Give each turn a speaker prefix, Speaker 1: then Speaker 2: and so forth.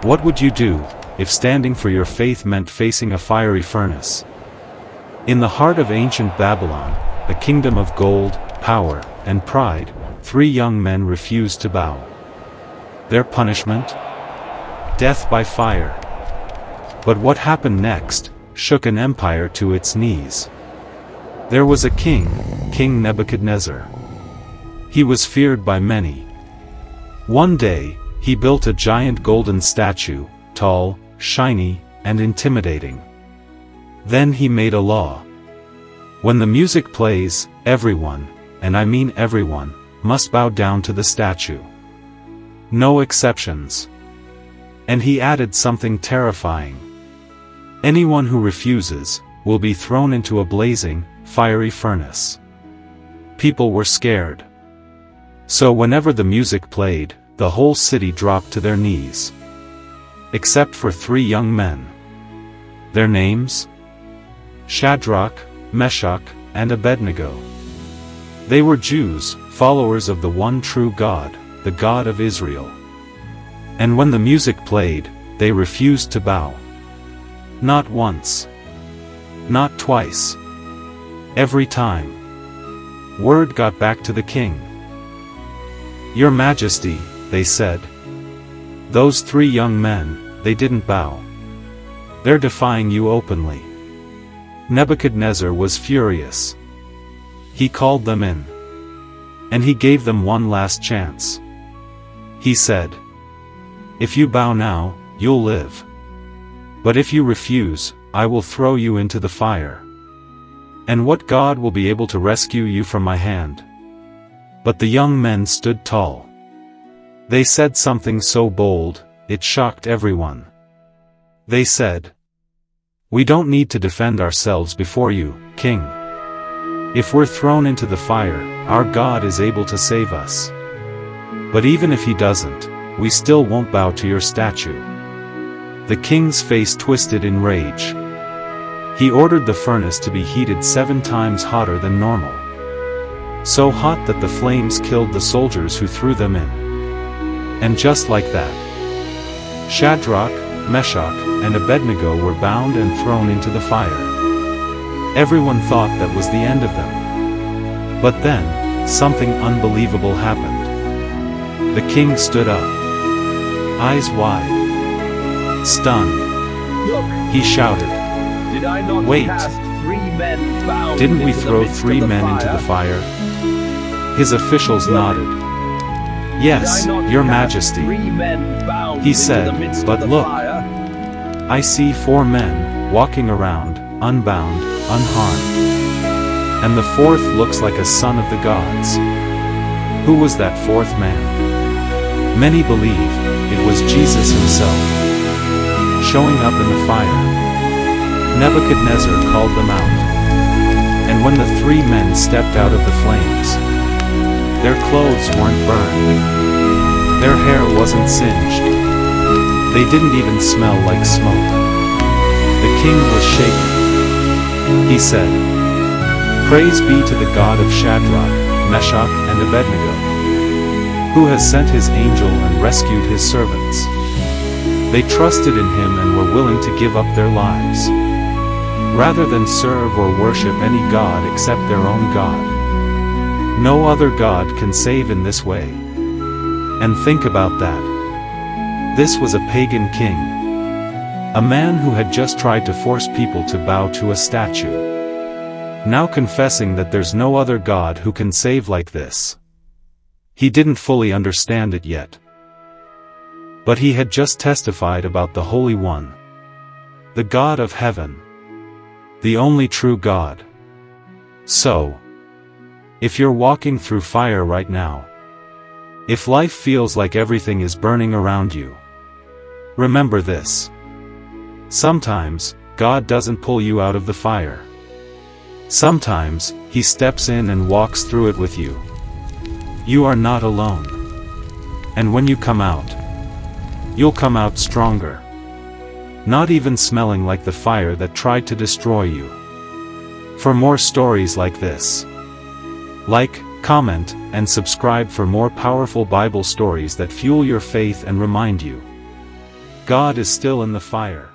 Speaker 1: What would you do, if standing for your faith meant facing a fiery furnace? In the heart of ancient Babylon, a kingdom of gold, power, and pride, 3 young men refused to bow. Their punishment? Death by fire. But what happened next shook an empire to its knees. There was a king, King Nebuchadnezzar. He was feared by many. One day, he built a giant golden statue, tall, shiny, and intimidating. Then he made a law. When the music plays, everyone, and I mean everyone, must bow down to the statue. No exceptions. And he added something terrifying. Anyone who refuses will be thrown into a blazing, fiery furnace. People were scared. So whenever the music played, the whole city dropped to their knees. Except for 3 young men. Their names? Shadrach, Meshach, and Abednego. They were Jews, followers of the one true God, the God of Israel. And when the music played, they refused to bow. Not once. Not twice. Every time. Word got back to the king. "Your Majesty," they said. "Those 3 young men, they didn't bow. They're defying you openly." Nebuchadnezzar was furious. He called them in. And he gave them one last chance. He said, "If you bow now, you'll live. But if you refuse, I will throw you into the fire. And what God will be able to rescue you from my hand?" But the young men stood tall. They said something so bold, it shocked everyone. They said, "We don't need to defend ourselves before you, King. If we're thrown into the fire, our God is able to save us. But even if he doesn't, we still won't bow to your statue." The king's face twisted in rage. He ordered the furnace to be heated 7 times hotter than normal. So hot that the flames killed the soldiers who threw them in. And just like that, Shadrach, Meshach, and Abednego were bound and thrown into the fire. Everyone thought that was the end of them. But then, something unbelievable happened. The king stood up. Eyes wide. Stunned.
Speaker 2: Look,
Speaker 1: He shouted,
Speaker 2: did I not
Speaker 1: "Wait.
Speaker 2: cast 3 men bound
Speaker 1: Didn't we
Speaker 2: into the
Speaker 1: throw
Speaker 2: midst of
Speaker 1: 3
Speaker 2: the
Speaker 1: men
Speaker 2: fire?
Speaker 1: into the fire?" His officials nodded. "Yes,
Speaker 2: Did I not
Speaker 1: your
Speaker 2: cast
Speaker 1: Majesty,"
Speaker 2: 3 men bound
Speaker 1: he
Speaker 2: into
Speaker 1: said,
Speaker 2: the midst
Speaker 1: "but
Speaker 2: of the
Speaker 1: look.
Speaker 2: fire?
Speaker 1: I see 4 men, walking around, unbound, unharmed. And the 4th looks like a son of the gods." Who was that 4th man? Many believe it was Jesus himself, showing up in the fire. Nebuchadnezzar called them out. And when the 3 men stepped out of the flames, their clothes weren't burned. Their hair wasn't singed. They didn't even smell like smoke. The king was shaken. He said, "Praise be to the God of Shadrach, Meshach, and Abednego, who has sent his angel and rescued his servants. They trusted in him and were willing to give up their lives, rather than serve or worship any god except their own God. No other god can save in this way." And think about that. This was a pagan king. A man who had just tried to force people to bow to a statue. Now confessing that there's no other God who can save like this. He didn't fully understand it yet. But he had just testified about the Holy One. The God of heaven. The only true God. So, if you're walking through fire right now, if life feels like everything is burning around you, remember this. Sometimes, God doesn't pull you out of the fire. Sometimes, he steps in and walks through it with you. You are not alone. And when you come out, you'll come out stronger. Not even smelling like the fire that tried to destroy you. For more stories like this, like, comment, and subscribe for more powerful Bible stories that fuel your faith and remind you God is still in the fire.